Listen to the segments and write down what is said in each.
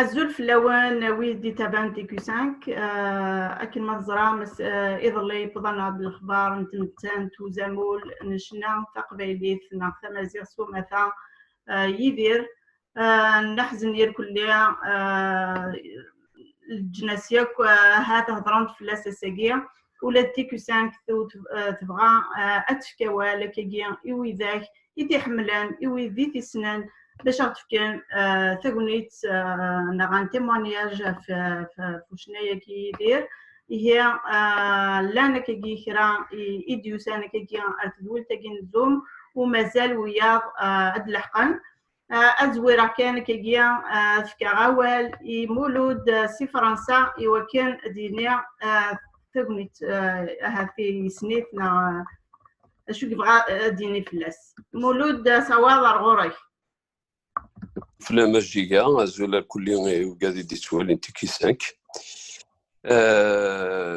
azul flawan ويدي تابان تيكو 5 أكن ما زرا إذا اللي يبضنا هاد الأخبار نتمتان توزامول نشنا تقبيليت نغتمازيغ سو مثلا يدير نحزن ير كليا الجناسية هذا هضران في لاساساقية ولا تيكو 5 تبغى أتشكاوا لكاقيا إوي ذاك يدي حملان إوي ذي تسنان باش غتفكان ثاقونيت نغان تيمونياج في وشنايا كيدير هي لانا كي كرا إديوسانا كي أرتدول تاقين الزوم ومازال ويا أد الحقن أزويرا كان كي فكا غوال مولود سي فرنسا إوا كان دينيا ثاقونيت هاتي سنيتنا شو كيبغى ديني فلاس مولود سواد غوري فلا مجيئة أزولا كلين وقادي دي سوالين تيكي 5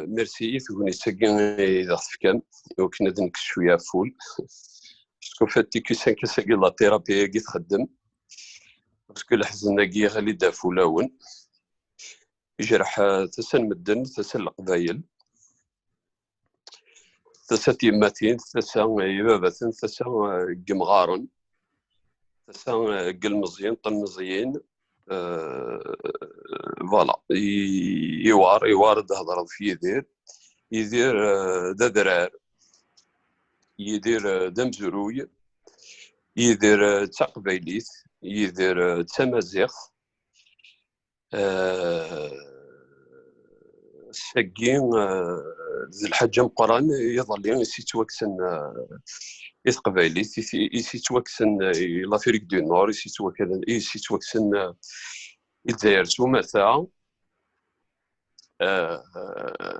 ميرسي ثوني ساقين إذا خفكان وكنا دنك شوية فول باسكو فات تيكي 5 ساقي لا تيرابي كي تخدم باسكو الحزن كي غالي دا فولاون يجرح تسن مدن تسن القبايل تسا تيماتين تسا يباباتن تسا قمغارن تسا قل مزيان طن مزيان فوالا يوار هضر في يدير دا درار يدير دا مزروي يدير تقبايليت يدير تمازيغ ساقين ذي الحاجة مقران يظل يسيتواكسن إسقبايليت يسيتواكسن لافريك دو نور يسيتواكسن الجزائر سومثا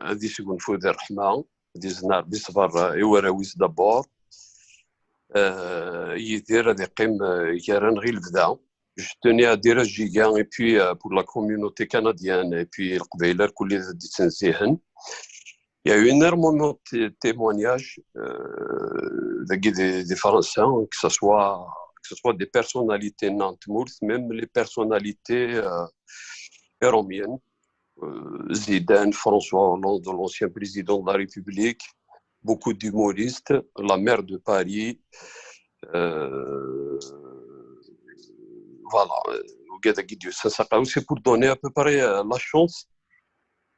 هادي شكون فود الرحمة هادي زنار بصبر يوراويز دابور يدير هادي قيم ياران غير البدا Je tenais à dire gigan et puis pour la communauté canadienne et puis le Qbaïla كل ذي il y a eu énormément de témoignages des Français que ce soit des personnalités nantes-mourtes, même les personnalités romiennes, Zidane, François Hollande, l'ancien président de la République, beaucoup d'humoristes, la maire de Paris, voilà, c'est pour donner à peu près la chance.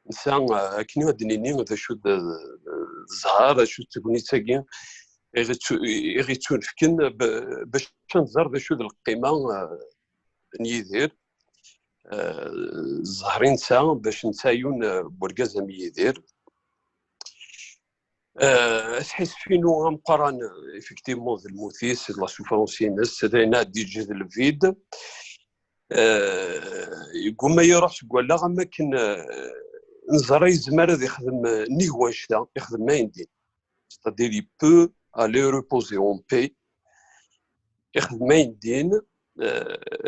إنسان كني غادنيني هذا شو الزهر شو تكوني تاكين غي تنفكن باش نزار ذا شو القيمة نيدير الزهرين نسا باش نسايون بوركازا ميدير تحس فينو مقارن effectivement ذا الموثيس لا سوفرونسينس هذا دي جد الفيد يقول ما يروحش يقول لا ما كن نزرا يزمر هذا يخدم نيواش دا يخدم ما يندير c'est-à-dire il peut aller reposer en paix يخدم ما يندين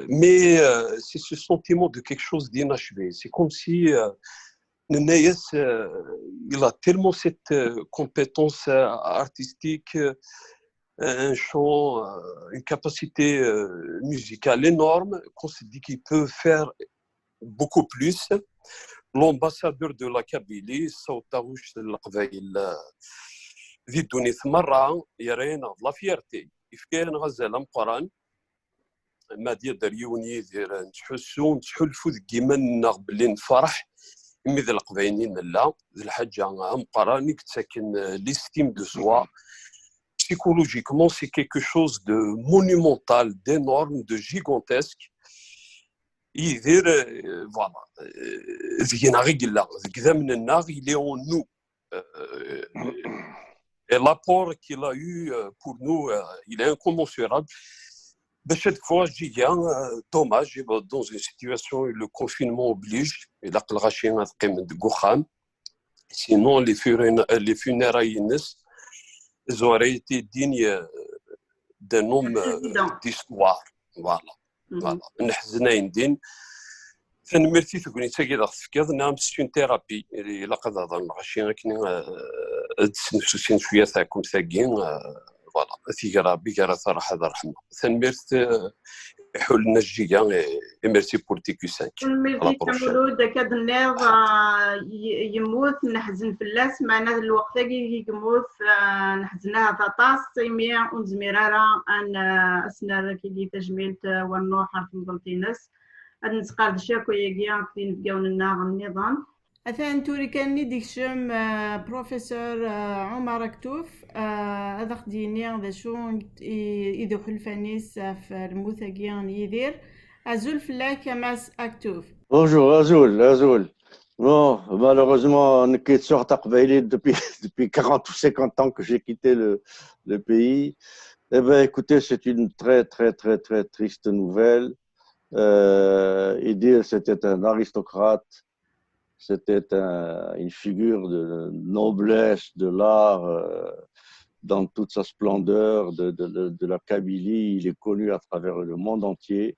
mais c'est ce sentiment de quelque chose d'inachevé c'est comme si Nenayas il a tellement cette compétence artistique un chant une capacité musicale énorme qu'on se dit qu'il peut faire beaucoup plus l'ambassadeur de la Kabylie صوتاوش القبائل ذي تونس مرة يرينا لا فيرتي كان غزال مقران ما ديال يوني دير نتحسو نتحلفو كيما نغبلي نفرح مي ذا القبايلين لا ذي الحاجة مقران كتساكن ليستيم دو سوا psychologiquement c'est quelque chose de monumental d'énorme de gigantesque يدير فوالا ذينا غير لا كذا من النار il est en nous et l'apport qu'il a eu pour nous il est incommensurable باش هاد fois جيا dommage dans une situation où le confinement oblige إلا قل غاشي غتقيم دكوخام sinon les funérailles الناس ils auraient été dignes d'un homme d'histoire voilà نحزنين دين فنمرتي تقولي تاكي ضغط فكاض نعم سيون ثيرابي إلا قد هضر غاشي غاكني تنفسين شويه تاعكم ثاكين فوالا ثيكرا بكرا صراحه رحمه ثنمرت يحول لنا الجيجا et merci pour TQ5 الميرتي كمولود كاد النيض يموت نحزن في اللاس معنا الوقت كي يموت نحزنها تطاس سيميا ونزميرارا ان اسنار كي تجميلت ونوح حرف مضلتينس هاد نتقال شاكو ياكيا كي نبقاو لنا النظام أثان توري كان ديكشم بروفيسور عمر كتوف هذا خديني ذا شو إذا حلفانيس في الموثقين يدير Azul Flak Amas Aktouf. Bonjour, Azul. Bon, malheureusement, on est sur Taqbaili depuis 40 ou 50 ans que j'ai quitté le pays. Eh bien, écoutez, c'est une très triste nouvelle. Idir, c'était un aristocrate, c'était une figure de noblesse, de l'art, dans toute sa splendeur, de la Kabylie. Il est connu à travers le monde entier.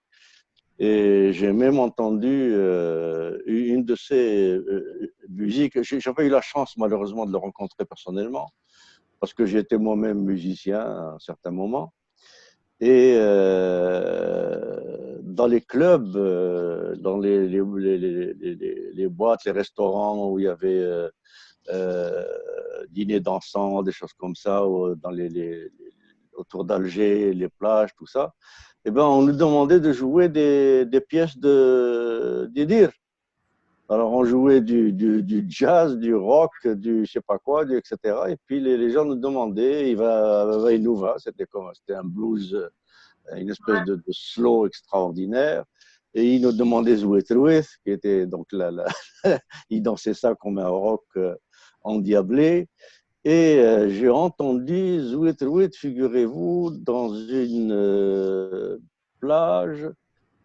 Et j'ai même entendu une de ses musiques. J'avais eu la chance, malheureusement, de le rencontrer personnellement, parce que j'étais moi-même musicien à un certain moment. Et dans les clubs, dans les boîtes, les restaurants où il y avait dîner dansant, des choses comme ça, autour d'Alger, les plages, tout ça, eh ben, on nous demandait de jouer des pièces d'Idir. Alors, on jouait du jazz, du rock, du je sais pas quoi, etc. Et puis, les gens nous demandaient, Iva, c'était un blues, une espèce de slow extraordinaire. Et ils nous demandaient Zouetroueth, qui était donc ils dansaient ça comme un rock endiablé. Et j'ai entendu Zouetroueth, figurez-vous, dans une plage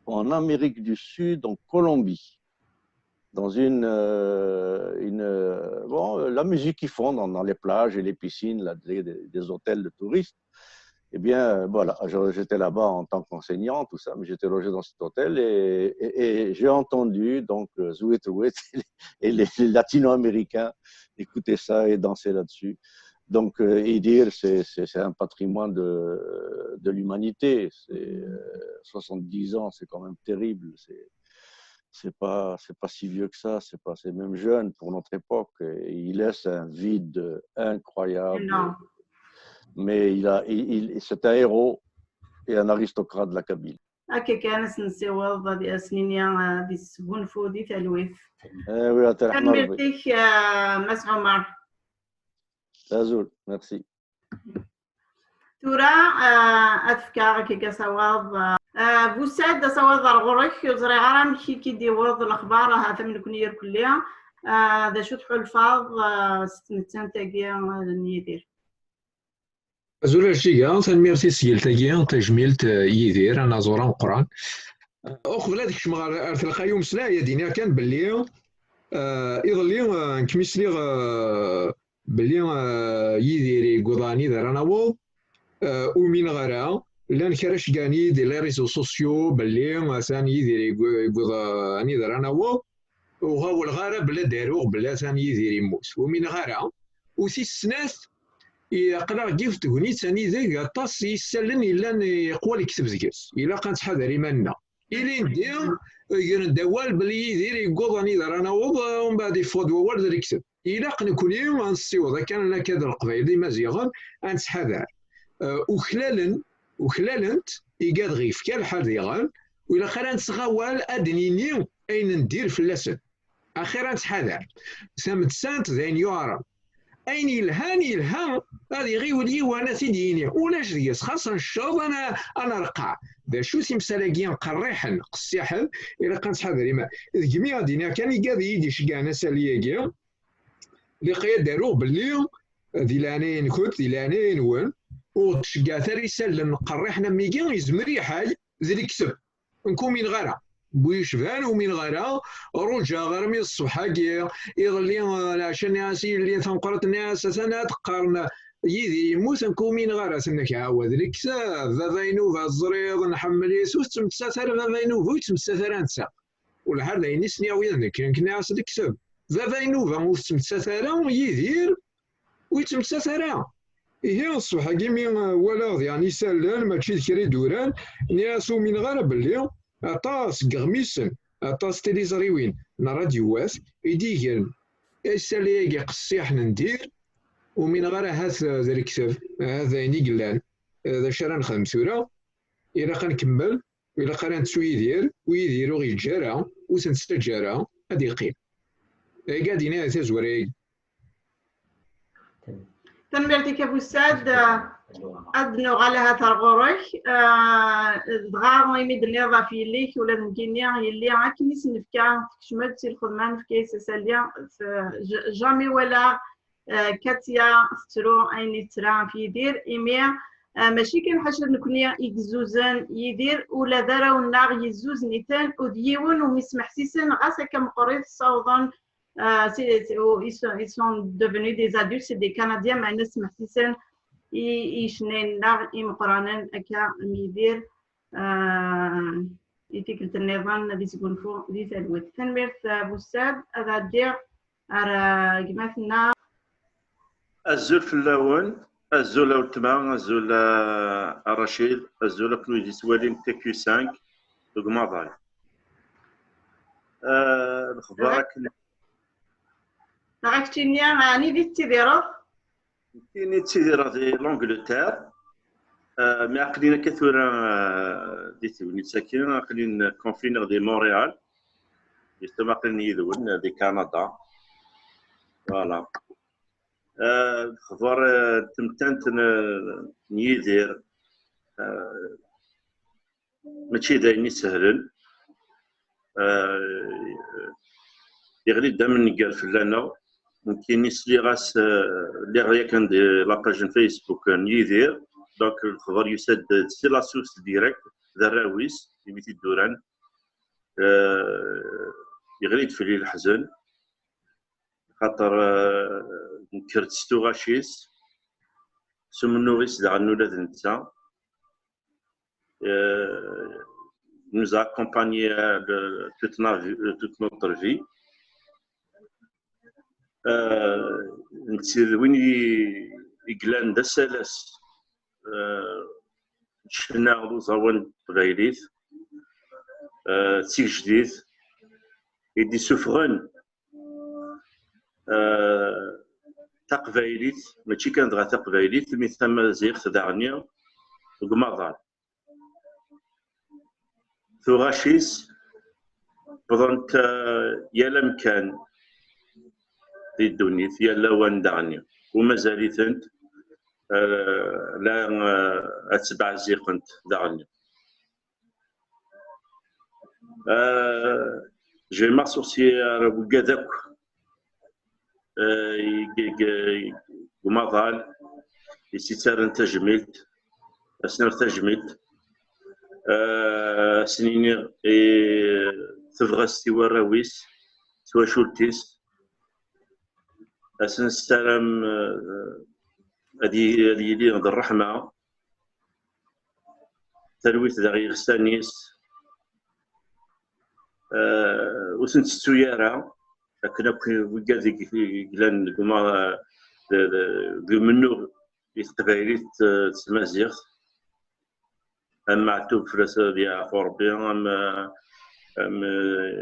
en Amérique du Sud, en Colombie. Dans la musique qu'ils font dans les plages et les piscines là, des hôtels de touristes. Eh bien, voilà, j'étais là-bas en tant qu'enseignant, tout ça, mais j'étais logé dans cet hôtel et j'ai entendu donc Zouetroueth et les latino-américains écouter ça et danser là-dessus. Donc, Idir, c'est un patrimoine de l'humanité. 70 ans, c'est quand même terrible. C'est pas si vieux que ça, c'est même jeune pour notre époque. Et il laisse un vide incroyable. Non. Mais c'est un héros et un aristocrate de la Kabylie. هكا كانت نسيوض هذه سنينيا دي السبونفو دي تلويث. Oui, كملتيك مس عمر. Azul, merci. تورا أتفكار كي سواض بوساد سواض الغرك يزرع عرام كي ديوض الأخبار هذا من كنير كلها ذا شو تحول فاض ستمتان تاقيا نيدير. أزول الشيء تنميرتي سيلتاكيا تجميلت يدير أنا زوران قران أخبر هذيك شمغار تلقى يوم سلا يا دينا كان باللي إضلي كميسلي باللي يديري قضاني درانا وو ومين غرا لان كراش كاني دي لي ريزو سوسيو باللي مثلا يديري قضاني درانا وو وهو الغارة بلا داروغ بلا ثاني يديري يموت ومين غرا وسي السنات يقرا كيف تقولي ثاني ذاك الطاس يسلن الا يقوى يكتب زكاس الا كانت حذر ايماننا الى ندير ندوال بلي يدير يقوضني درانا ومن بعد يفوض ووالد يكتب الا نكون يوم غنسيو ذا كان لنا كذا القبائل مزيغا غنتحذر وخلالنت يقاد غيف كالحال ديغان وإلا خير نتغوال أدنيني أين ندير في اللسن أخيرا نتحذر سامت سانت ذين يعرف أين يلهان هذه غير ولي وأنا تديني ولاش ديس خاصة الشوط أنا رقع ذا شو تمسالاكي نقريحا قصيحا إلا كانت حذر ما إذ جميع دينا كان يقاد يدي شكانا سالياكي لقيت داروغ باللي ذي لانين كنت ذي لانين وين وتشقى ثريسال نقريحنا ميكي يزمري حاج ذي الكسب نكون من غرا بويشفان ومن غرا رجع غير من الصبح يظلي عشان ناسي اللي تنقرت الناس سنة تقارن يدي يموت نكون من غرا سنك عاود الكساب ذاينو ذا الزريض نحمل يسوس تمتساثر ذاينو فوي تمتساثر انسى والحال ذايني سنياوي كان ناس الكساب ذاينو ذا تمتساثر يدير ويتمتساثر إيه الصبح كيمي ولا يعني سالان ماشي كري دوران نياسو من غير بلي أطاس كغميسن أطاس تيليزريوين راديوات يديكن السالي قصيح ندير ومن غير هذا الكتاب هذا نيقلان هذا شرا نخدم ثورة إلا كنكمل إلا قرا نتسو يدير ويديرو غير جارة وسنستجارة هادي يقيم قاعدين تزوري تنبرتك أبو الساد أدنو على هذا الغرق دغا غيمد نيضا في ليك ولا نكينيا يلي عاكني سنفكا تكشمد سي الخدمان في كيس ساليا جامي ولا كاتيا سترو أين ترا في يدير إيميا ماشي كان حاجة نكونيا يجزوزن يدير ولا دارا وناغ يزوز نيتان وديون ومسمح سيسن غاسا كمقريض صوضن ils sont devenus des adultes, c'est des Canadiens, mais ils sont محسسين يشنين ناغ يمقرانا أكا ميدير يتكلت النظام اللي تكون فوق ذي ثلوث تنميرت بوساد هذا دير أرى جماثنا الزول في اللون الزول التمام الزول الرشيد الزول كلويدي سوالين تكيو 5 دوغماضاي الخبار راكتينيا يعني دي التديرات كاين التديرات في لونجلتير مي عقلينا كثورا دي تبني ساكنين عقلين كونفينير دي مونريال يستمع عقلين يدون دي كندا فوالا الخبار تمتنت نيدير ماشي دايني سهلن يغلي دائما قال فلانا ممكن يسلي غاس اللي غيا كان دي لاباج فيسبوك يدير دونك الخبر يسد سي لا سورس ديريكت ذراويس يميتي الدوران يغلي تفلي الحزن خاطر نكرتستو غاشيس سمنو غيس داع النولاد نتا nous a accompagné toute notre vie. وين يقلان دا سلاس شنا غدو زوان قبايليت تيك جديد يدي سفغن تقبايليت ماشي كان دغا تقبايليت مي ثما زيغ تداعني وقماضان ثغاشيس بضنت يا مكان في الدنيا يلا وان دعني ومازاليتنت لا اتبع زيقنت دعني جي ماسوسي وكذاك ومضال يسيتار تجملت اسنر تجملت سنيني تفغستي وراويس سوا شولتيس أسن السلام هذه لي غد الرحمة ترويت ذا غير ستانيس وسنت ستويارة لكن وكاد قلان كما منو يتقبايلي تسمازيغ أما عتوب فراسة ديال خوربي أما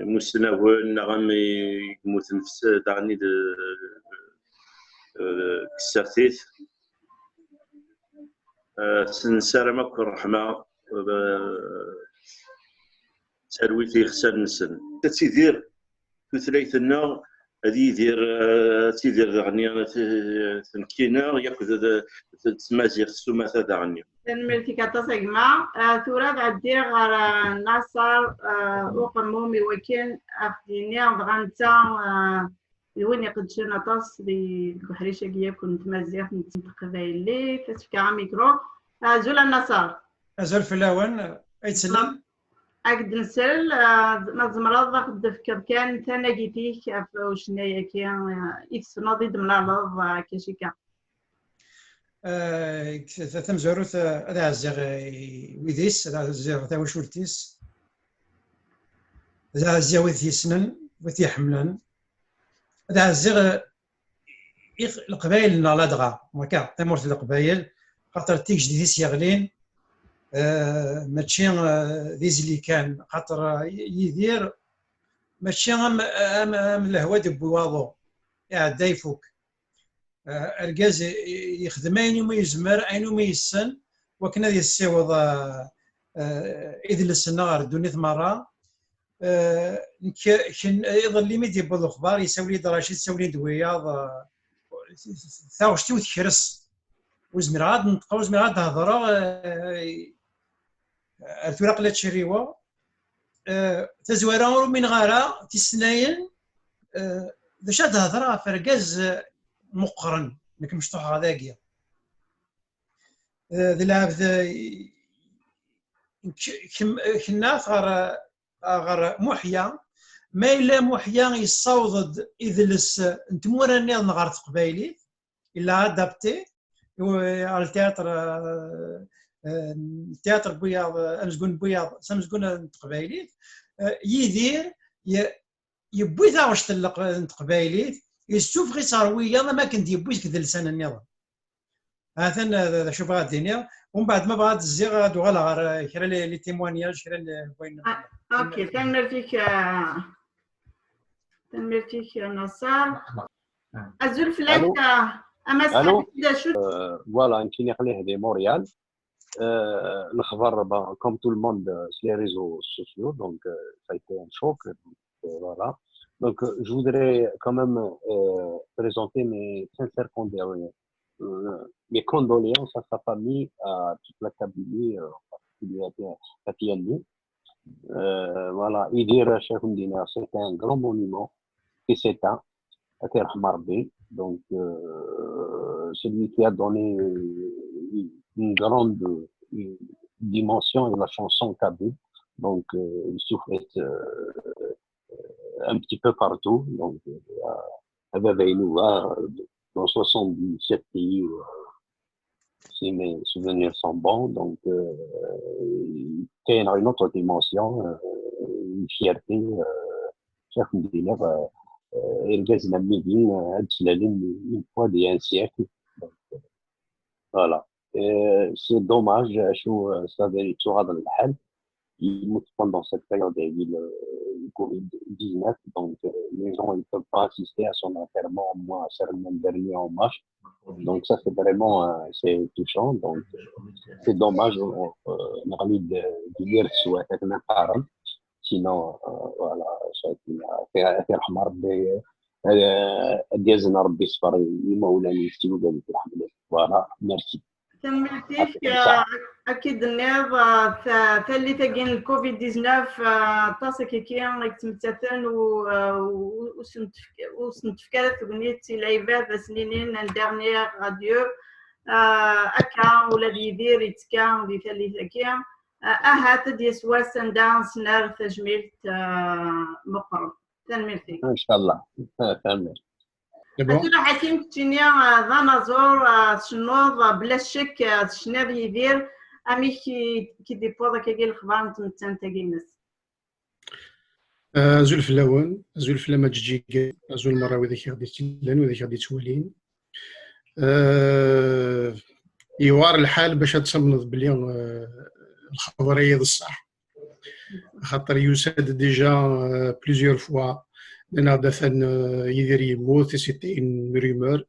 مستناول أما يموت نفس دعني كسرتيت سنسارة كل رحمة ترويتي خسر نسن تيدير تثليثنا هذه تيدير غنيا تنكينا ياخذ تمازيغ السماء تاع غنيا تنمرتي كتصيغما ثورات عدير غير نصر وقمومي وكين اخديني غنتا وين يقدش نطاس بالحريشه كيا كنت مازيغ نتقبايلي فاسكا ميكرو زول النصر ازول فلاون ايتسلم أقد نسال ما زمرض أخذ فكر كان تناجيتيك وشنايا كان إكس ناضي ضمن الأرض كشيكا تم زوروث هذا الزغ ويديس هذا الزغ تاع وشولتيس هذا الزغ ويثيسنن ويثيحملن هذا الزغ القبائل لا دغا هكا تمرت القبائل خاطر تيك جديد سيغلين ماشي ديز اللي كان خاطر يدير ماشي ام الهوا ديال بواضو يعدى يفوك اركاز يخدم اين وما يزمر اين وما يسن وكنا ديال السيوض اذ لسنا غير دونيت مره كان يظل لي ميدي بالاخبار يساولي دراشي يساولي دوياض ثاوشتي وتكرس وزمر عاد نطقا وزمر عاد هضره ارتوراق لا تشريوا تزويره من غارة تسناين باش تهضر فركاز مقرن لك مشطوح هذاكيا ذي العبد كنا غير محيا ما الا محيا يصوضد اذلس نتموراني نغار قبايلي الا ادابتي على التياتر بياض امزقون بياض سمزقون تقبايلي يدير يبوي ثاوش تلق تقبايلي يسوف غي صارويه ما كنت يبوي كذا لسان النظام هذا شوف هذا الدنيا ومن بعد ما بغات الزيغ غادو غير كرا لي تيموانياج كرا بوين اوكي تنمرتيك نصار ازول فلاك اما سالت شو فوالا يمكن يقليه دي موريال الخبر comme tout le monde sur les réseaux sociaux donc ça a été un choc voilà donc je voudrais quand même présenter mes sincères condoléances à sa famille à toute la Kabylie en particulier à Tiani voilà Idir Cheikh Mdina c'est un grand monument qui s'éteint à Terre Marbi donc celui qui a donné une grande dimension et la chanson kabyle donc il souffrait un petit peu partout donc avait dans 77 pays si mes souvenirs sont bons donc il y a une autre dimension une fierté Cheikh Mdina الجاز نميدين هاد السلالم une fois d'il y a un siècle donc voilà c'est dommage شو صافي هذا الحال يموت pendant cette période de Covid-19 donc les gens ils peuvent pas assister à son enterrement moi certainement dernier en marche donc ça c'est vraiment c'est touchant donc c'est dommage on a envie de dire souhaiter un parent sinon voilà في رحمة ربي ديازنا ربي يصبر يمولاني يفتي وقال في الحمد لله فوالا ميرسي تمرتيك اكيد النيض ثالي تاكين الكوفيد 19 طاسك كي تمتثن وسنتفكرت بنيتي لايفات سنينين الدرنيير راديو اكا ولا يدير يتكا دي ثالي تاكي هات دي سواسن دان سنار تجميل مقرن تنمرتي ان شاء الله تمام أنت حكيم تينيا ذنظور شنوض بلا شك شنو يدير امي كي ديبوضا كي الخبار نتمتن تاكي الناس زول فلاون زول فلا جيجي زول مراوي ذاك غادي تلان وذاك غادي تولين يوار الحال باش تصنف بلي الخبر هي الصح خاطر يساد ديجا بليزيور فوا لان دفن يدير يموت سيتي اون ريمور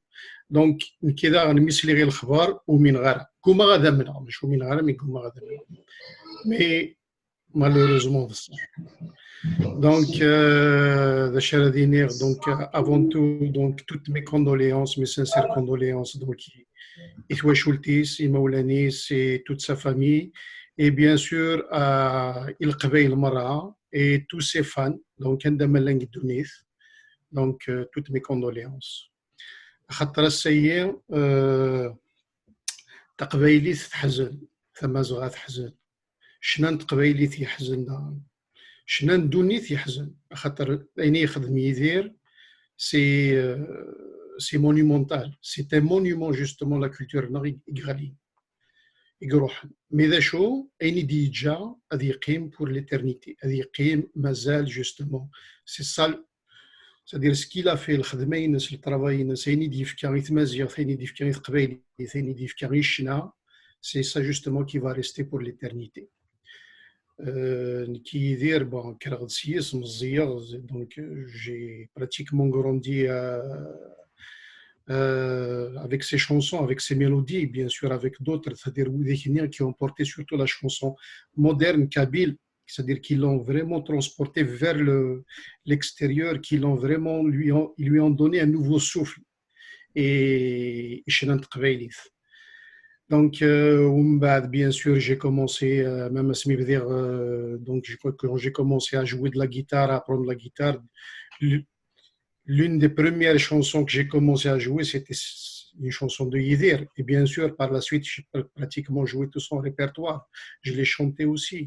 دونك كذا غنميسلي غير الخبر ومن غير كوما غادا منها مش ومن غير مي كوما غادا منها مي مالوروزمون بصح دونك ذا شاردينير دونك افون تو دونك توت مي كوندوليونس مي سانسير كوندوليونس دونك يتواشولتيس يمولانيس اي توت سا فامي et bien sûr القبائل المرأة et tous ses fans donc عندما لنج دونيث donc toutes mes condoléances خاطر السيء تقبايلي تحزن ثم زغا تحزن شنان تقبايلي تيحزن شنان دونيث يحزن خاطر عيني يخدم يدير c'est monumental c'est un monument justement la culture نغالي يقروح ماذا شو أين ديجا هذا يقيم pour l'éternité هذا يقيم مازال justement c'est c'est-à-dire ce qu'il a fait الخدمه ينس الترافاي ينس ثاني ديف كان يتمازيغ ثاني ديف كان يتقبايلي ثاني ديف كان يشنا c'est ça justement qui va rester pour l'éternité qui يدير bon كرغد سياس مزيغ donc j'ai pratiquement grandi avec ses chansons, avec ses mélodies, bien sûr avec d'autres, c'est-à-dire qui ont porté surtout la chanson moderne kabyle, c'est-à-dire qu'ils l'ont vraiment transporté vers l'extérieur, qu'ils l'ont vraiment ils lui ont donné un nouveau souffle. Et donc, bien sûr, j'ai commencé, même donc quand j'ai commencé à jouer de la guitare, à apprendre la guitare, l'une des premières chansons que j'ai commencé à jouer, c'était une chanson de Yidir. Et bien sûr, par la suite, j'ai pratiquement joué tout son répertoire. Je l'ai chanté aussi.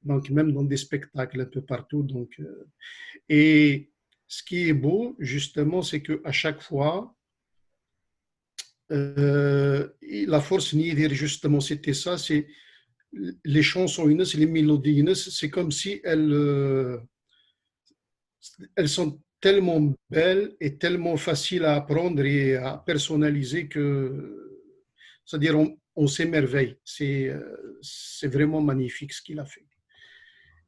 Donc, même dans des spectacles un peu partout. Donc, et ce qui est beau, justement, c'est qu'à chaque fois, la force Yidir, justement, c'était ça. C'est les chansons, les mélodies, c'est comme si elles sont tellement belle et tellement facile à apprendre et à personnaliser que, c'est-à-dire on s'émerveille. C'est vraiment magnifique ce qu'il a fait.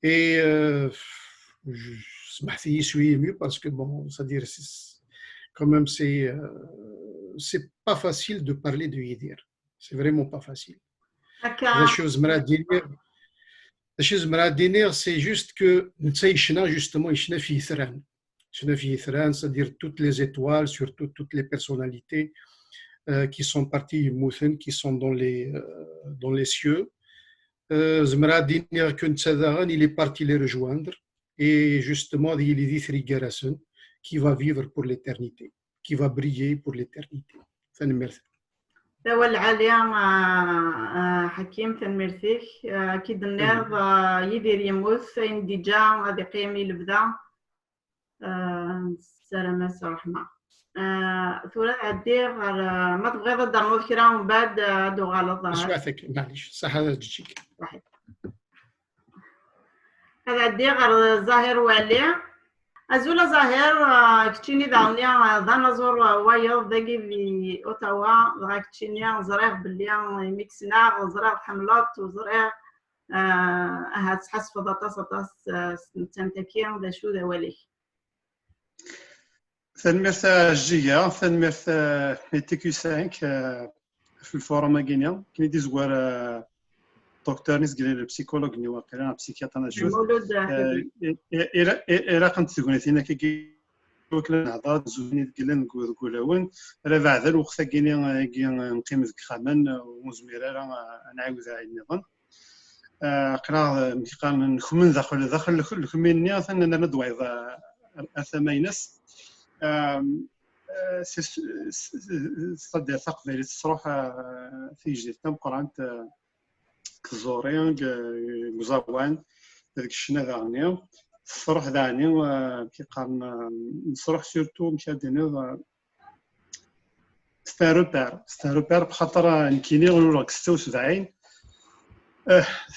Et je suis ému parce que bon, c'est-à-dire quand même c'est pas facile de parler de Yidir. C'est vraiment pas facile. La chose مرادينير c'est juste que نتسيشنا justement يشنا في ثران c'est-à-dire toutes les étoiles, surtout toutes les personnalités qui sont parties Mouthen, qui sont dans les cieux. Zmradinir Kuntsadaghan, il est parti les rejoindre et justement il est dit Thrigarasson qui va vivre pour l'éternité, qui va briller pour l'éternité. Merci. دوا العالية حكيم تنمرتيك كي الناض يدير يموت فين ديجا غادي قيمي لبدا السلامة الرحمة ثورة عدي ما تبغي تدرنو ذكرى ومن بعد دو غلط سمعتك معليش صح هذا تجيك هذا عدي غير ظاهر والي أزولا ظاهر كتشيني دانيا دانازور وايض داكي في أوتاوا دغا كتشيني زريغ بلي ميكسنا زريغ حملات وزريغ هاد تحس في داطاس تنتكين دا شو دا والي تنمرت الجية تنمرت تي 5 في الفورم غينيا كاين دي زوار دكتور نيس قال البسيكولوج ني واقيلا بسيكياتر انا جوز الا كنت تقول لنا كي وكلا نهضر زوني قال نقولون راه بعد الوقت كاين نقيم ذيك خامان ومزميره راه نعاود على النظام قرا كان نخمن داخل الخميني انا ندوي الثمانينس صدر تقبل تروح في جديد تم قران كزورين مزوان هذيك الشنا داني الصروح داني كيقارن نصروح سورتو مشى دينا ستاروبير بخاطر نكيني ولا 76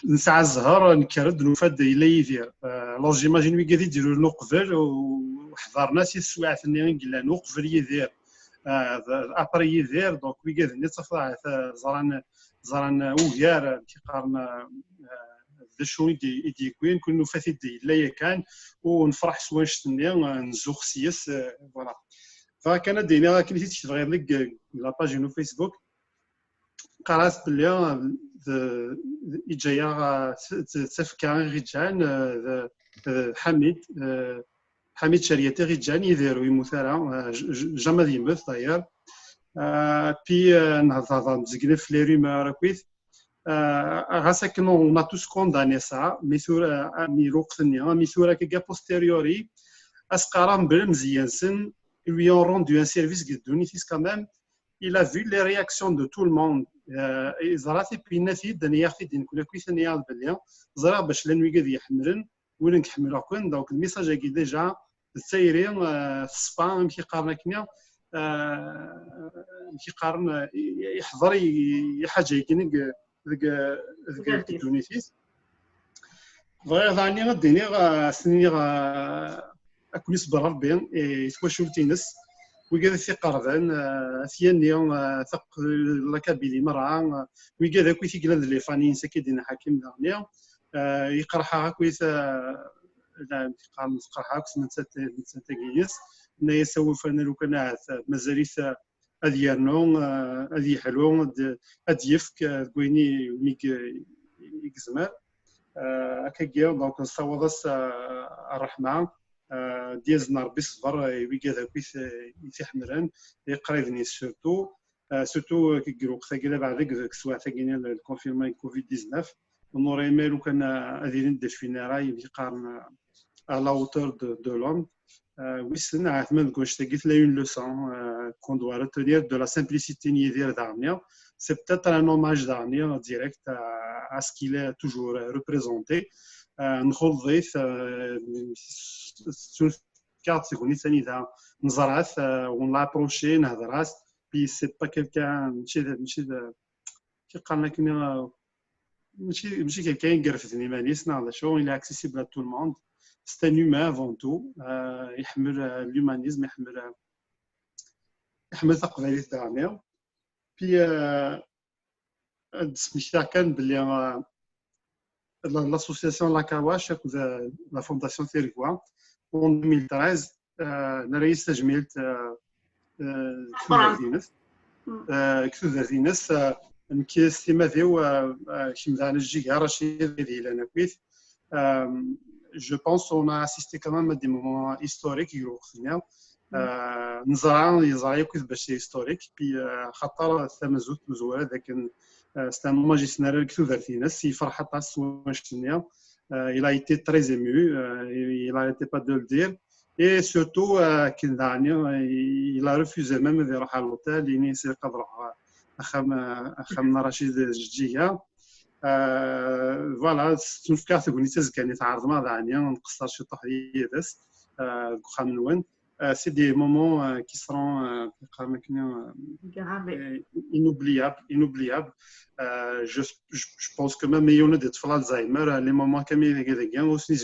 نسعى الزهر نكرد نفاد الا يدير لو جيماجين وي قاعد يديروا لنا قبل وحضرنا سي السوايع ثاني قلنا نقبل يدير ابري يدير دونك وي قاعد نتصفى زران وغيار كيقارن ذا شو يدي كوين كل نفات يدي لا كان ونفرح سواء شتني نزوخ سياس فوالا فكان دينا كنت تشتغل لك لا باج نو فيسبوك قرات بلي إجايا تفكا رجال حميد شريتي رجال يديروا يمثلا جامد يمث داير بي نهضر مزقنا في لي رومور كويس غاسا on a tous condamné ça ميثورا ميروقتني ميثورا كا بوستيريوري اسقرام بالمزيانسن lui ont rendu un service guidonitis quand même il a vu les réactions de tout le monde زراتي بينا في الدنيا في دين كل كويس نيا باليا زرا باش لانوي قاد يحملن وين نحملوا كون دونك الميساج كي ديجا السيرين الصفا كيقارن كنيا كيقارن يحضر حاجه كينك ذاك الدونيتيس غير ثاني غديني سني اكون يصبر ربي يتواشول تينس ويقاد في قرضان ثياني ثق لكابيلي مرة ويقاد كوي في قلاد لي فاني ساكيدين حكيم دغنيا يقرحها كويس لا قام يقرحها كويس من سنتاكيس نا يسوي فانا لو كان مازاليت اديرنو ادي حلو اديفك كويني ميك يكزمر هكاكيا دونك نصوض الرحمه ديزنا ربي الصبر ويقاد كويس يتحمرن يقريبني سورتو كيقولوا ثقيله بعد سواء ثقينا الكونفيرماي كوفيد 19 ونوري مالو كان اديرين دفينا راي يقارن على hauteur de l'homme ويسن عثمان كوش تقيت لا une leçon qu'on doit retenir de la simplicité niédir d'Arnia. C'est peut-être un hommage d'Arnia direct à ce qu'il est toujours représenté. نخل ضيف كارت سيكوني ثاني ذا نزرعت ونلابروشي نهضرات بي سي با كيلكان ماشي كي قال لك ماشي كيلكان يقرفدني مانيس هذا شو il est accessible à tout le monde. C'est un humain avant tout. يحمل l'humanisme يحمل ثقافة تاعنا. Puis سميتها كان باللي l'association Lakawash la fondation Territoire en 2013 نريس تجميلت كثوذرتينس نكي استماثيو كيمدان الجيجا رشيد ديال انا كويث. Je pense qu'on a assisté quand même à des moments historiques يروخنا نزرع يزرع كويث باش هيستوريك بي خاطر التمازوت مزوره لكن c'est un hommage général كثوذرتينس يفرح طاس واشتنيا. Il a été très ému, il n'arrêtait pas de le dire. Et surtout, il a refusé même de aller à l'hôtel. Il n'y a pas de Rachid Jia. Voilà, c'est une carte qui est عرضنا دعنيا نقصر شي تحديات خامنون. C'est des moments qui seront inoubliables. Je pense que même il y en a des fois l'Alzheimer, les moments comme il y a aussi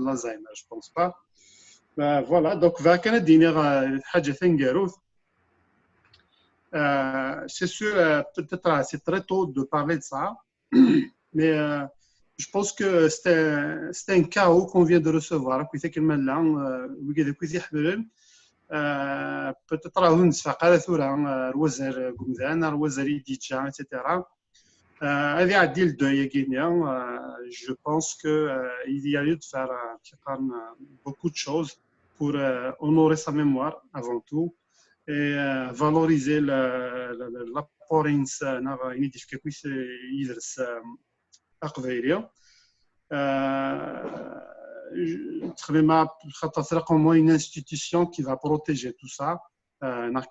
l'Alzheimer, je pense pas. Voilà, donc كانت دينا حاجة ثانية. C'est sûr, peut-être c'est très tôt de parler de ça, mais je pense que c'est un chaos qu'on vient de recevoir. Peut-être راهو نتفق ثورة الوزير قمدان الوزير ديتشا etc. هذه عديل دوية كينيا. Je pense qu'il y a lieu de faire beaucoup de choses pour honorer sa mémoire avant tout et valoriser l'apport إنسان كويس يدرس أقبيلية. تخدم خاطر تلقى au moins une institution qui va protéger tout ça,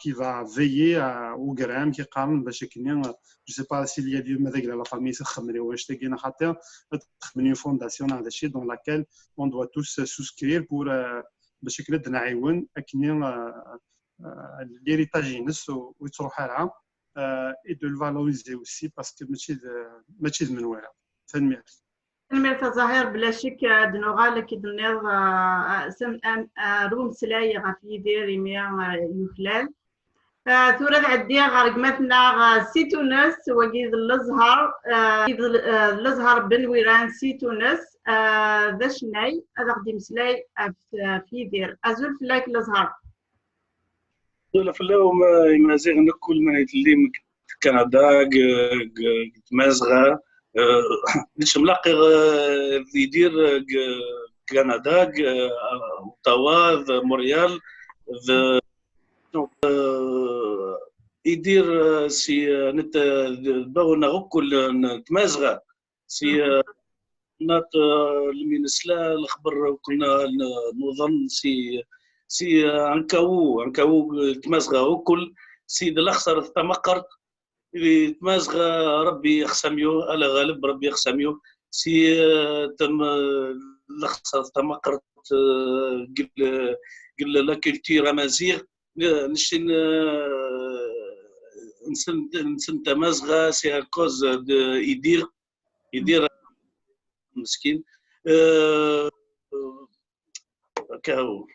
qui va veiller au gramme qui قارن باش كنيا. Je sais pas s'il y a lieu ماذا قال لا فامي تخمري واش تلقينا خاطر تخمني فونداسيون هذا الشيء dans laquelle on doit tous souscrire pour باش كنا نعاون كنيا l'héritage ينس ويتروح لها et de le valoriser aussi parce que ماشي من وراء تنمية الميرتا ظاهر بلا شك دنوغال كي دنيض روم سلاي غافي يدير يميا يخلال ثورة عديا غارقمتنا سي تونس وقيد الازهر بن ويران سي تونس ذا شناي هذا غدي مسلاي في يدير ازول فلاك الازهر دول فلاو ما زيغ كل من يتلم كندا مازغه نش ملاقي يدير كندا اوتاوا مونريال يدير سي نت باغنا غكل نتمازغه سي نات المينسلا الخبر كنا نظن سي عنكاو تمازغه وكل سيد الاخسر تمقرت تمازغه ربي يخسميو على غالب ربي يخسميو سي تم الاخسر تمقرت قل لا كولتور امازيغ نشتي نسن تمازغه سي كوز يدير مسكين كاو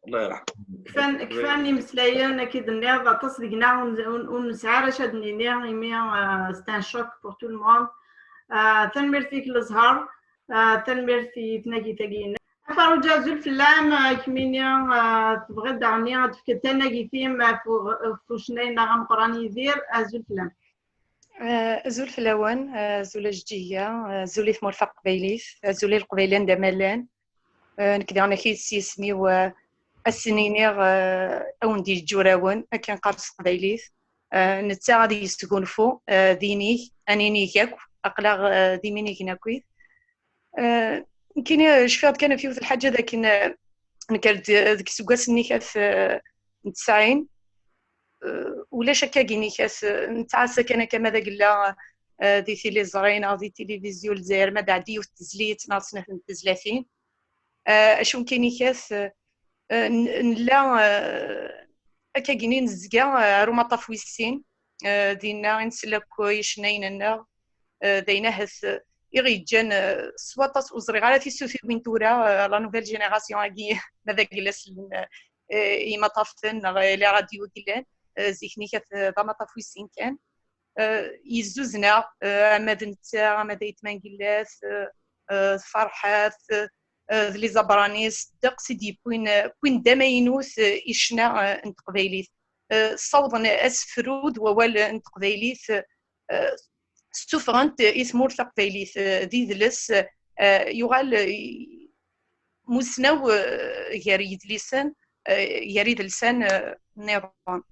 الله يرحمه. كفاني مسلايين اكيد النير تصدقنا ونسعى رشاد نينير يمي ستان شوك بور تو الموند. تنمرتيك الزهر تنمرتي تناكي تاكينا أفرو جازول في اللام كمينيا تبغي دعني تفكتنا كيفيم فوشنينا غمقراني يدير أزول في اللام. أزول في اللوان أزول جدية أزولي في مرفق قبيليث أزولي القبيلين دمالان نكدا أنا كي سيسمي و السنينير أو ندي الجوراون أكن قارس قبيليث نتا غادي يستقونفو دينيك أنينيك ياك أقلاغ ديمينيك ناكويث يمكن شفات كان في الحاجة ذاك نكرت ذيك سواس نيكاس نتسعين ولا شكا كينيكاس نتعاسى كان كما ذاك لا دي تيلي زرينا دي تيليفزيون الجزائر ما بعدي وتزليت ناصنا في التزلاتين اشون كينيكاس لا اكا كينين زكا روما طافويسين دينا نسلك يشنينا دينا هس يغيجان سواطات وزريغه في سوفي وين تورا لا نوفيل جينيراسيون اكي ماذا جلس يما طافتن لي راديو ديالان زيكني كات ضما طافويسين كان يزوزنا ماذا نتا ماذا يتمان جلاس فرحات لي زبرانيس دق سيدي بوين دماينوس يشنا انت قبيليت صوضن اسفرود ووال انت قبيليت ستوفرانت اسمور ثقبيليث ذي ذلس يغال مسنو يريد لسان يريد لسان نظام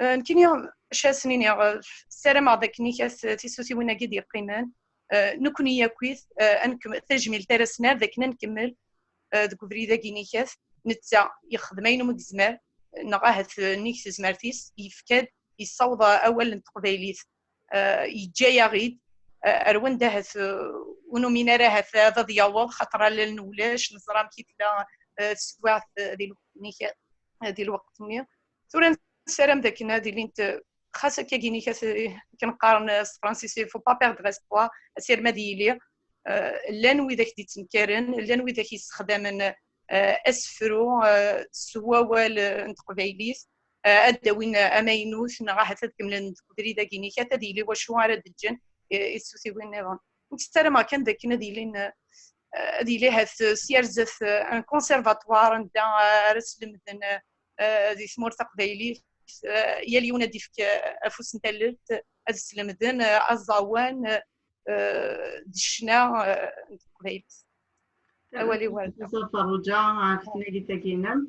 يمكن يوم شاسنين يا السلام عليك نيكاس تيسوسي وين قد يقيمان نكون ياكويث انكم تجميل ترسنا ذاك نكمل ذوك فريدا كينيكاس نتا يخدمين مكزمار نغاهت نيكس زمارتيس يفكاد يصوض اول نتقبيليث يجي غيد اروان دهت ونومينا راهت ضد ياوض خطره للنولاش نزرام كي تلا سواث هذه الوقت مي ثورا سلام ذاك نادي اللي انت خاصه كيغيني كنقارن فرانسيسي فو با بيردر اسبوار اسير مديلي لان وذاك دي تنكرن لان وذاك يستخدم اسفرو سوا وال نتقبيليس ادوين امينوس نغاها تكمل ندري داكيني حتى ديلي واش على دجن يسوسي وين نيفون نسترى ما كان داك نديلين ديلي هاد سيرزف ان كونسيرفاتوار نتا رسل مثلا دي سمورتق دايلي يلي ونادي فيك افوس نتلت السلمدن الزوان دشنا قبيل اولي والد فرجا كنادي تاكينا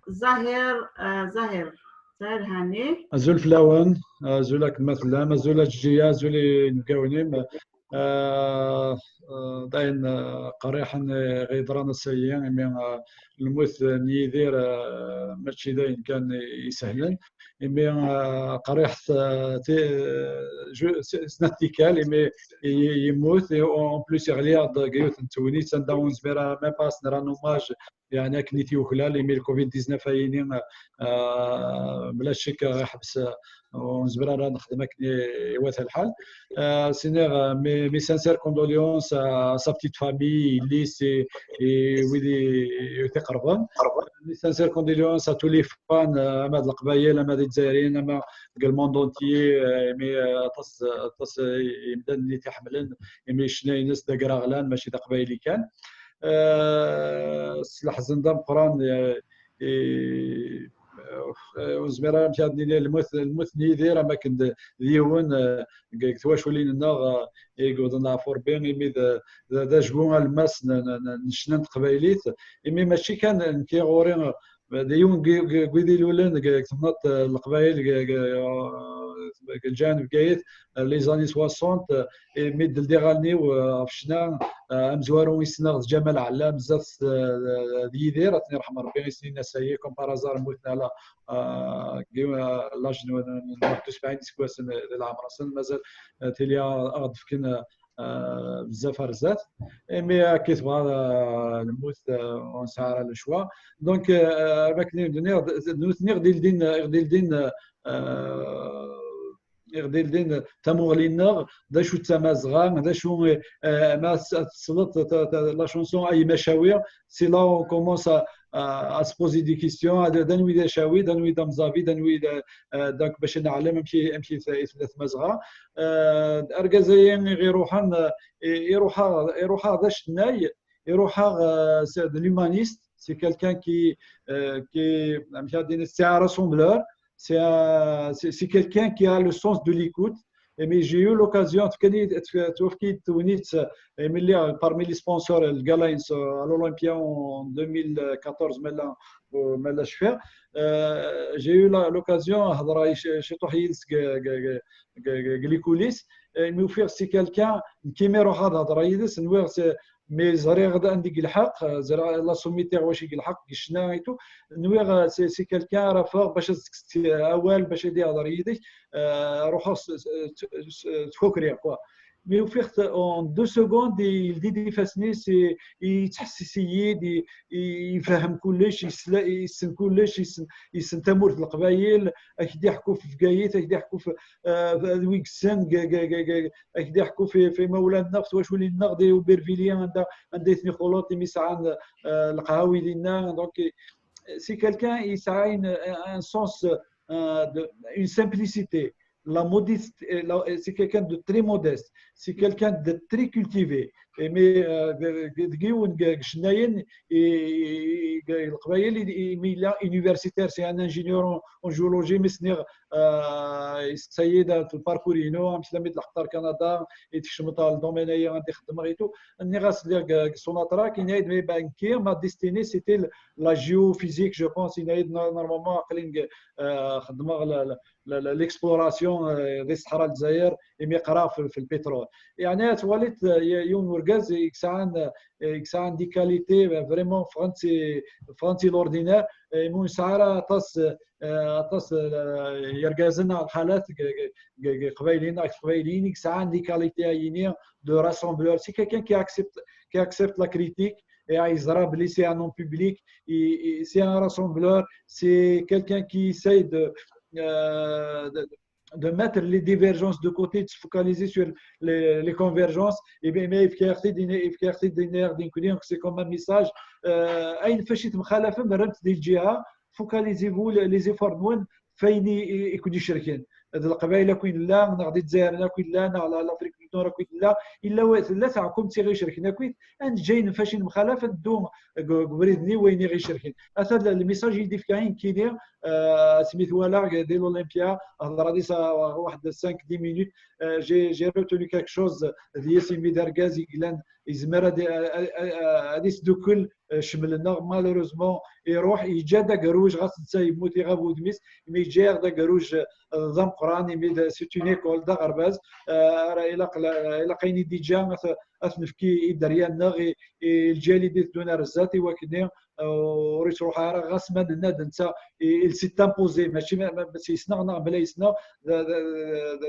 زاهر هاني أزول فلاون أزولك مثلا أزول جيا أزولي نقاونيم داين قريحا غيدران السيئين من الموت نيدير ماشي داين كان يسهلن من قريح سنتيكال يموت اون بلوس يغليض قيوت نتوني سنداون زبيرا ما باس نرى نوماج يعني كنيتي وخلال مي الكوفيد 19 فاينين بلا شك يحبس ونزبر راه نخدم يوات الحال سينير مي سانسير كوندوليونس سا بتيت فامي لي سي ويدي يتقربون مي سانسير كوندوليونس تو لي فان اما القبايل اما الجزائريين اما الموند اونتيي مي تص يبدا اللي تحملن مي شناي ناس دا غلان ماشي دا قبايلي كان سلاح زندان قران وزميرا مشات لي الموت نيدير ما كنت ديون قلت واش ولينا ناغ يقودنا فور بين مي دا جوون الماس نشنن قبايليت مي ماشي كان كي غوري ديون قيدي الاولين كتمنط القبايل الجانب كايت لي زاني 60 ميد الديغالني وفشنا مزوارو يسنغ جمال علام بزاف ديدير الله يرحم ربي سنين سايي كوم بارازار موتنا على لاج 71 سكواس العمر سن مازال تيليا اغد فكنا بزاف رزات مي كي تبغى الموت ونسعر على الشوا دونك ماكنين نوثني غدير دين تمغلينا دا شو تمازغان دا شو ما تصلت لا شونسون اي مشاوير سي لا كومونس à se poser des questions دنوي دا شاوي دنوي دا مزافي دنوي دونك باش نعلم امشي ثلاث مزغه ارجازيين يروح هذا الشناي يروح l'humaniste, c'est quelqu'un qui c'est un rassembleur, c'est quelqu'un qui a le sens de l'écoute. Mais j'ai eu l'occasion parmi les sponsors à l'Olympia en 2014 j'ai eu l'occasion les coulisses c'est quelqu'un qui مي زري غدا عندك الحق زرا لا سوميتير واش يلحق كشنايتو نوير سي كالكان راه فوق باش اول باش يدير هضر يديك روح تفكري كوا مي وفيخت اون 2 سكوند يدي فاسني سي يتحس السيد يفهم كلش يسن كلش يسن تمورت القبايل اكيد يحكوا في فقايت اكيد يحكوا في ويكسن اكيد يحكوا في مولان النفط واش ولي النغدي وبيرفيليان عندها اثني خلوطي ميسعان القهاوي ديالنا دونك سي كالكان يسعى ان سونس une simplicité. La modeste, c'est quelqu'un de très modeste, c'est quelqu'un de très cultivé. Mais il est universitaire, c'est un ingénieur en géologie, mais c'est un parcours au Canada, et dans le domaine ma destinée c'était la géophysique, je pense. Normalement l'exploration des Sahara الجزائر يقرا في البترول يعني توليت يوم ورقاز يكسان دي كاليتي فريمون فرانسي لوردينير مو سعرا طاس يرقازنا الحالات قبيلين يكسان دي كاليتي عينيه دو راسمبلور سي كيلكان qui accepte la critique et Aïzra Bli, c'est un nom public, c'est un rassembleur, c'est quelqu'un qui essaye de mettre les divergences de côté, de se focaliser sur les convergences. Et bien, mais c'est comme un message. Focalisez-vous les efforts فين يكونوا شركين هذه القبائل كوين لا نغدي الجزائر كوين لا على الافريق النور كوين لا لا تاعكم تي غير شركين كوين ان جايين فاشين مخالفه دوم قبريدني وين غير شركين هذا الميساج يدي في كاين كيدير سميت ولا ديال الاولمبيا هضر هذه واحد 5 10 مينوت جي روتوني كاك شوز ديال سيمي دارغازي كلان يزمر هذه دوكل شملنا مالوروزمون يروح يجا داكروج غاس يموت يغاب ودميس مي جا داكروج نظام قراني مي سيت اون ايكول دا غرباز الى قايني ديجا اثنفكي دريالنا الجالي دي دون رزاتي وكني وريت روحها راه غاس ما الناد انت سي تامبوزي ماشي يسنا بلا يسنا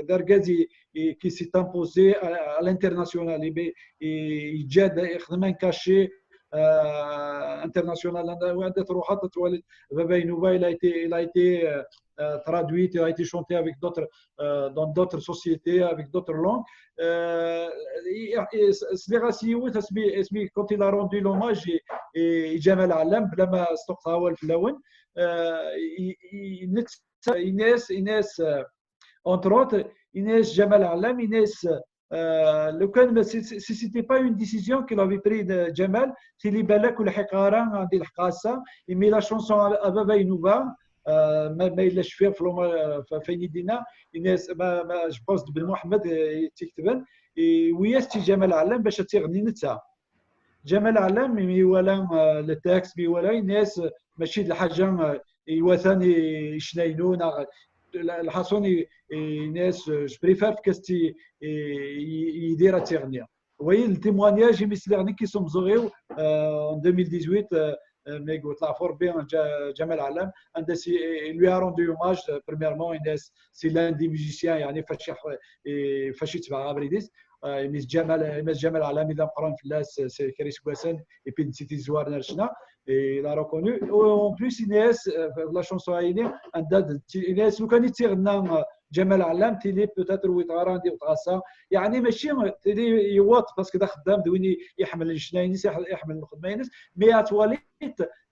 داركازي كي سي تامبوزي على الانترناسيونال يجا يخدم ان كاشي international وعندها روحات تولد باباينوبا il a été traduit, il a été chanté avec d'autres dans d'autres sociétés avec d'autres langues. Quand il a rendu l'hommage et Jamal Alam بلا ما استقطع اول في الاول Inès entre autres Inès Jamal Alam Inès لو كان سيتي با اون ديسيزيون كي لافي بري جمال سي لي بالك والحقاره عندي الحقاسه يمي لا شونسون ابابا ينوبا ما يلاش فيه فين يدينا الناس ما جوبونس بن محمد تكتبن وياستي جمال علام باش تغني نتا جمال علام مي ولا التاكس مي ولا الناس ماشي الحاجه يوثاني يشناينون الحصوني ناس جو بريفير كاستي يدير تيغنيا وي التيموانياج مثل كي سوم زوغيو ان 2018 مي قلت لا فور بيان جمال علام عند سي لوي ا روندو اوماج بريميرمون الناس سي لان دي ميوزيسيان يعني فاش يتبع ابريديس ميس جمال علام اذا قران في الناس سي كريس كواسان اي بي سيتي زوار نرشنا il a reconnu en plus Inès la chanson Inès عندها Inès لو كان يتيغنا جمال علام تيلي بوتاتر ويتغاراندي وتغاسا يعني ماشي تيلي يوات باسكو دا خدام دويني يحمل الجناينيس يحمل الخدماينس مي اتواليت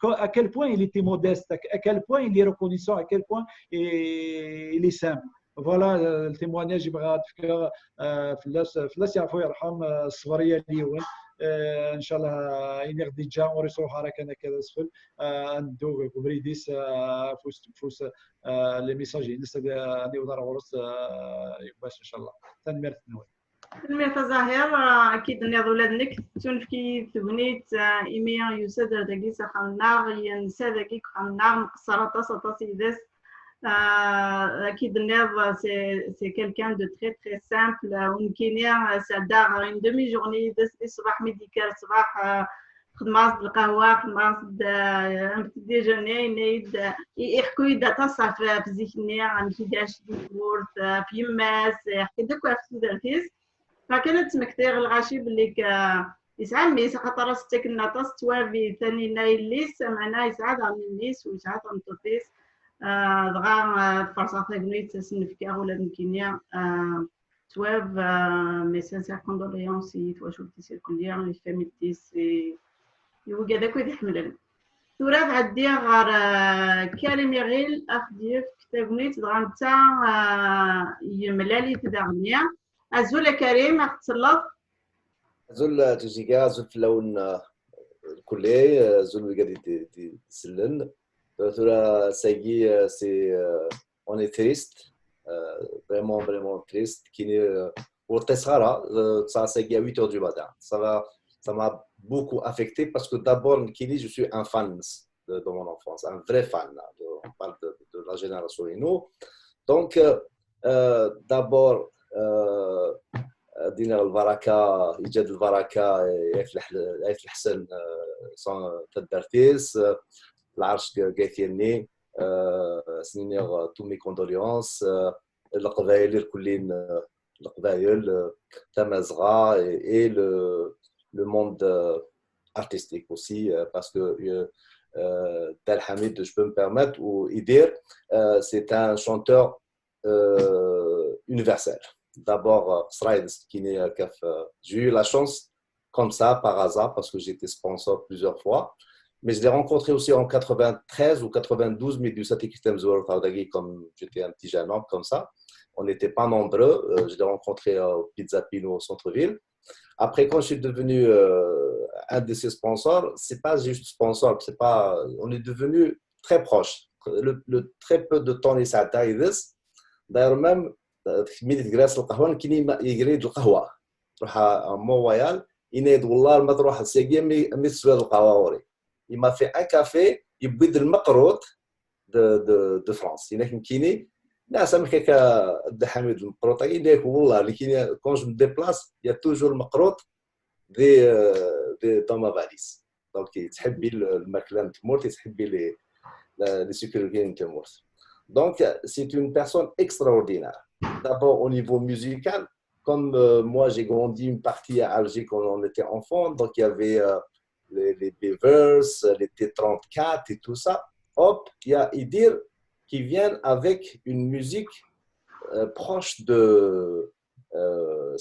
à quel point il était modeste, à quel point il est reconnaissant, à quel point il est simple. Voilà le témoignage يبغى تفكر فلاس يعفو يرحم الصغريه اللي هو ان شاء الله اني غادي جا وريسو حركه انا كذا اسفل ندو كوبريديس فوس لي ميساجي الناس اللي ودار ورس باش ان شاء الله تنمر تنوي تنمية ظاهر أكيد أن ولادنك تنفكي تبنيت إيميا يسد دقي سخناغ ينسى دقي خناغ مقصرة تصا سيدس أكيد أن سي كيلكان دو تري تري سامبل ومكينيا سادار اون دومي جورني دس الصباح ميديكال صباح خدمة القهوة خدمة ديجوني نيد يحكوا يدا تصا في ذهني عن كيداش ديورت في يماس يحكي دكوا في درتيس فكانت مكتير الغاشي باللي يسعى ميس خاطر ستيك الناطاس توافي ثاني نايليس معنا يسعى عن النيس ويسعى عن التوتيس دغا فرصة تغنيت سنفكا ولا مكينيا تواب مي سانسير كوندوليونس يتواشوتي سي كليا لي فاميتيس يوجد داك ويدي حملن تورا غادي غار كريم يغيل اخديف كتابنيت دغا نتا يملالي تدغنيا أزول كريم أختصلت زول تجيكا زول في اللون الكلي زول قاعد يسلن ترى سايي سي on est triste vraiment triste كيني ورتسخرا ça c'est à 8h du matin ça m'a beaucoup affecté parce que d'abord Kini je suis un fan de mon enfance un vrai fan on parle de la génération Eno donc d'abord دينا البركه ايجاد البركه يفلح الحسن تدرتيس العرش قايتيني سنينيغ تو مي كوندوليونس القبائل الكلين القبائل تمازغا اي لو موند artistique aussi parce que Tal Hamid je peux me permettre ou Idir c'est un chanteur universel. D'abord, j'ai eu la chance comme ça par hasard parce que j'étais sponsor plusieurs fois. Mais je l'ai rencontré aussi en 93 ou 92, mais du Satikistem Zouar comme j'étais un petit jeune homme comme ça. On n'était pas nombreux. Je l'ai rencontré au Pizza Pino au centre-ville. Après, quand je suis devenu un de ses sponsors, c'est pas juste sponsor, c'est pas. On est devenu très proches. Le très peu de temps, il s'est arrivé. D'ailleurs, même, ميديت جراس القهوه كيني يقريد القهوه تروح مويال ينيد والله ما تروح السيقيه مي تسوى القهوه وري يما في ان كافي يبيد المقروط دو فرانس هناك كيني ناس هكاك عبد الحميد المقروط هناك والله اللي كاين كون جو ديبلاس يا توجور المقروط دي دون ما فاليس دونك تحبي الماكله تمورتي تحبي لي سيكوريتي تمورت donc c'est une personne extraordinaire. D'abord au niveau musical, comme moi j'ai grandi une partie à Alger quand on était enfant, donc il y avait les Beavers, les T34 et tout ça. Hop, il y a Idir qui viennent avec une musique proche de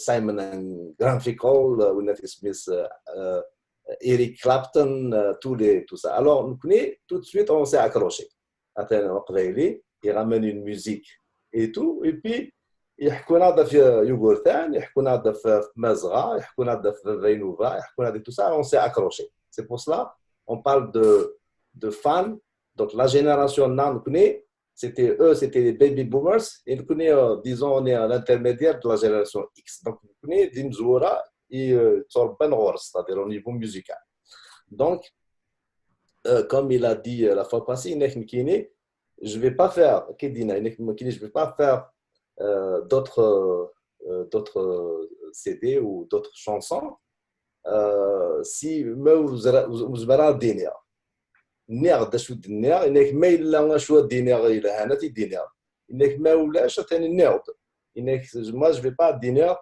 Simon & Garfunkel, Nathan Smith, Eric Clapton, tout ça. Alors tout de suite on s'est accroché. Il ramène une musique et tout, et puis يحكونا هذا في يوغورتان يحكونا هذا في مازغا يحكونا هذا في فينوفا يحكونا هذا tout ça on s'est accroché. C'est pour cela on parle de fans. Donc la génération nan c'était eux, c'était les baby boomers et nous disons on est à l'intermédiaire de la génération X. Donc nous دي مزوره تصربن غورس c'est-à-dire au niveau musical. Donc comme il a dit la fois passée Nekmkini, je vais pas faire je vais pas faire d'autres CD ou d'autres chansons si vous verrez الدنيا النير دا شو الدنيا انك ما الا شو الدنيا الى هنا الدنيا انك ما ولاش ثاني النير انك moi je vais pas الدنيا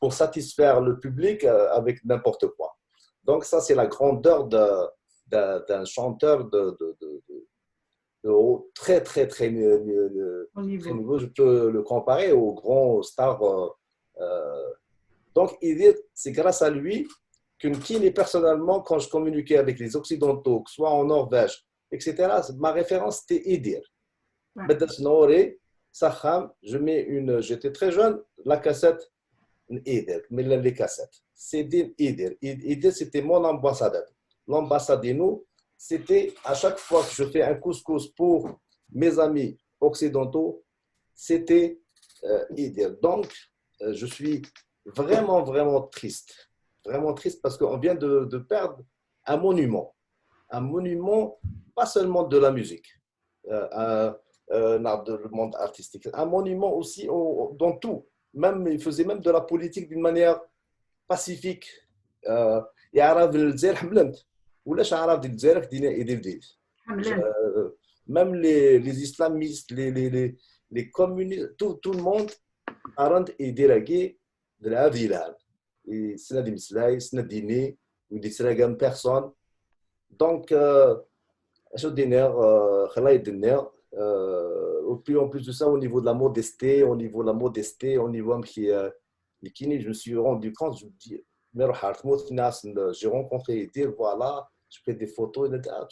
pour satisfaire le public avec n'importe quoi. Donc ça c'est la grandeur d'un chanteur très, très, très, Au très niveau. nouveau. Je peux le comparer aux grands stars. Donc, c'est grâce à lui que personnellement, quand je communiquais avec les Occidentaux, que ce soit en Norvège, etc., ma référence c'était Idir. Ouais. J'étais très jeune, la cassette, Idir, mais les cassettes. C'est Idir. Idir, c'était mon ambassadeur. L'ambassadeur, c'était à chaque fois que je fais un couscous pour mes amis occidentaux, c'était Idir. Donc, je suis vraiment, vraiment triste. Vraiment triste parce qu'on vient de perdre un monument. Un monument, pas seulement de la musique, le monde artistique. Un monument aussi dans tout. Même, il faisait même de la politique d'une manière pacifique. يعرف الجزائر حملت ولاش عرف ديال الجزائر يدير ديال حملان. même les islamistes, les communistes, tout le monde arrête et déragué de la ville. Et c'est la dimslay, c'est la dîner, ou des sragam personne. Donc, je dîner, khalay dîner. Puis en plus de ça, au niveau de la modestie, au niveau je me suis rendu compte, je me dis, j'ai rencontré dire voilà, je fais des photos, il a dit, ah,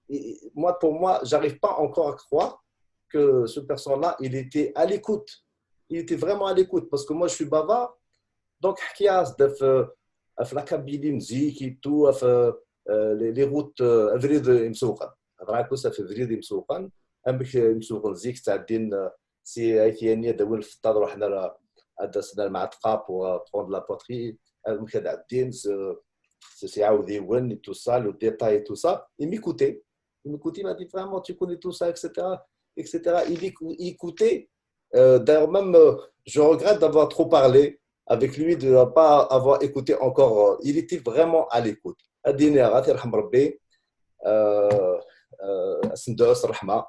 oui, pour moi, j'arrive pas encore à croire que ce personnage-là, il était à l'écoute. Il était vraiment à l'écoute parce que moi, je suis bavard. Donc, il y a la Kabylie musique et tout, les routes, أفريد مسوقن. أدراكو في أفريد مسوقن. أمك مسوقن زيك تاع الدين سي أيثيانية دول في الطاد رحنا أدسنا المعتقة pour prendre la poterie. أمك تاع الدين c'est عاودي ون tout ça, le détail et tout ça. Il m'écoutait. Il m'a dit vraiment, tu connais tout ça, etc. etc. Il écoutait. D'ailleurs, même, je regrette d'avoir trop parlé avec lui, de ne pas avoir écouté encore. Il était vraiment à l'écoute. الدين غاتي يرحم ربي اسندوس الرحمه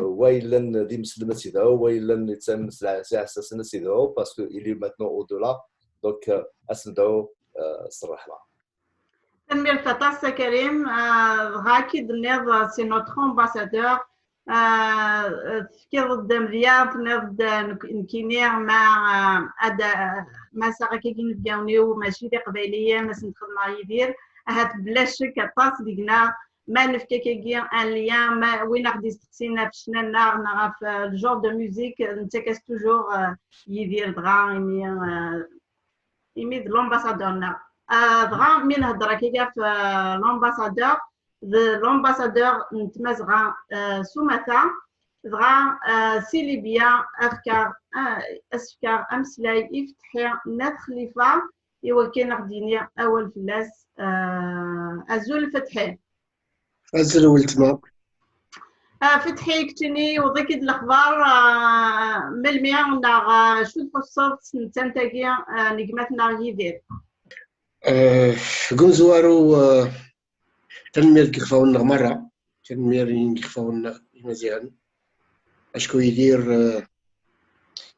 ويلا دي مسلمه سيداو ويلا يتسمى ساعه سنه سيداو باسكو il est maintenant au-delà donc اسندو الرحمه. تنمير فتاس كريم غاكي دنيض سي نوتر امباسادور تفكير ضد مزيان نضد نكينير مع ساقي كينفياونيو ماشي دي قبيليه ما سنخدم يدير هات بلا شك طاس ديقنا ما نفكا كي ان ليان ما وين غادي تسقسينا في شنانا في الجور دو ميوزيك انت كاس توجور يدير دغا يمي لومباسادورنا دغا من هضره كي في لومباسادور نتمازغا سومتا دغا سيليبيا افكار امسلاي يفتحي نات خليفه ايوا كاين غديني اول فلاس ازول فتحي أزل ولتما فتحي كتني وضيك الاخبار ملميا شو تفصلت سنتاكي نجمتنا يدير قوم زوارو تنمير كيخفاونا مرة تنمير كيخفاونا مزيان اشكو يدير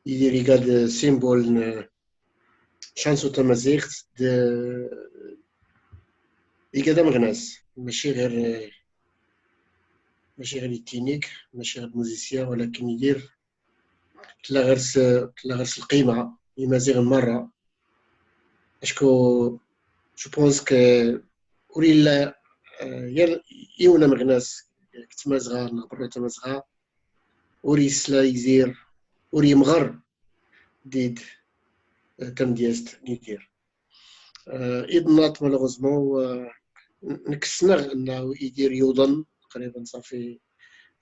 يقاد سيمبول شانسو تمازيغت يقاد مغناس ماشي غير التينيك ماشي غير الموزيسيان ولكن يدير تلا غرس القيمة يمازيغ مرة اشكو جو بونس كو وريلا يونا مغناس كتمازغا نغبرو تمازغا وريسلا يزير وري مغر ديد تمدياست ندير إضنات مالوغوزمون نكسنغ انه يدير يوضن تقريبا صافي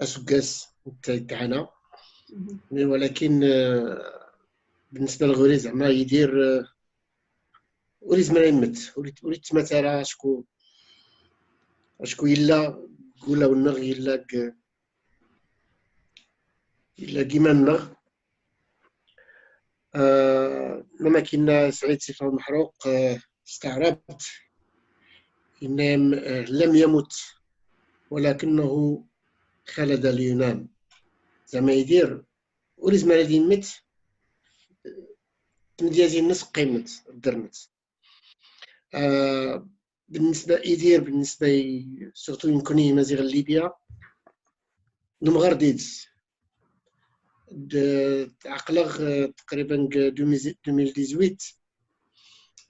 اسكاس تاعنا ولكن بالنسبه لغوري زعما يدير ولي زعما يمت ولي تمثلا شكو يلا قولا ونغ يلا كيما النغ لما كنا سعيد سيفا المحروق استعربت إنه لم يمت ولكنه خلد اليونان زعما يدير ولي زعما غادي يمت تمديازي الناس قيمت درمت بالنسبة إيدير بالنسبة سورتو يمكن مزيغ ليبيا نمغار ديدز عقلغ تقريبا 2018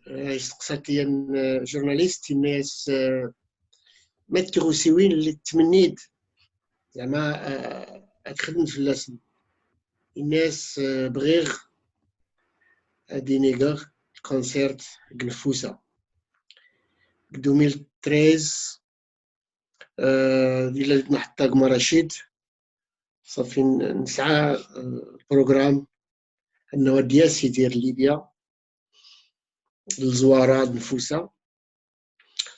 استقصات لي جورناليست الناس ما تكروسيوين اللي تمنيد زعما تخدم في اللسن الناس بغيغ دينيغر الكونسيرت قنفوسة 2013 ديال نحطا قمر رشيد صافي نسعى البروغرام انه دياس يدير ليبيا الزوارة نفوسة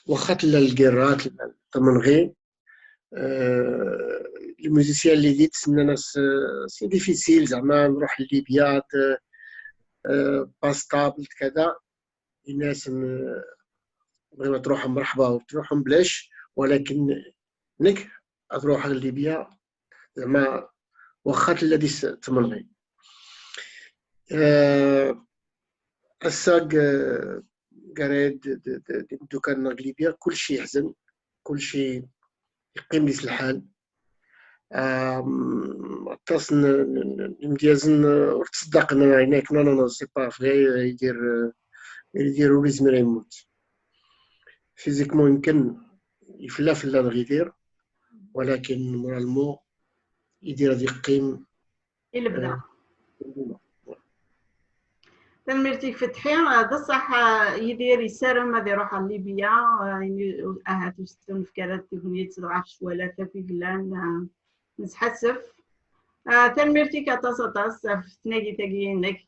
وخات القيرات تمنغي الموزيسيان اللي ديت سنانا سي ديفيسيل زعما نروح لليبيا باستابل كذا الناس بغينا تروحهم مرحبا وتروحهم بلاش ولكن نك تروح لليبيا زعما وخات الذي تمنغي الساق قريد دوكان ليبيا كلشي يحزن كلشي يقيم ليس الحال اتصل مديازن ورتصدقنا هناك نو سي با فغي يديروا لي زمير يموت فيزيكمون يمكن يفلا غي يدير ولكن مورالمون يدير هذه يقيم البدا تنمرتي فتحي بصح يدير يسارم هذا يروح لليبيا تستون في كارات تغنية تدعى شوالات في قلان نتحسف تنمرتي كتصطاس في تناقي تاقيينك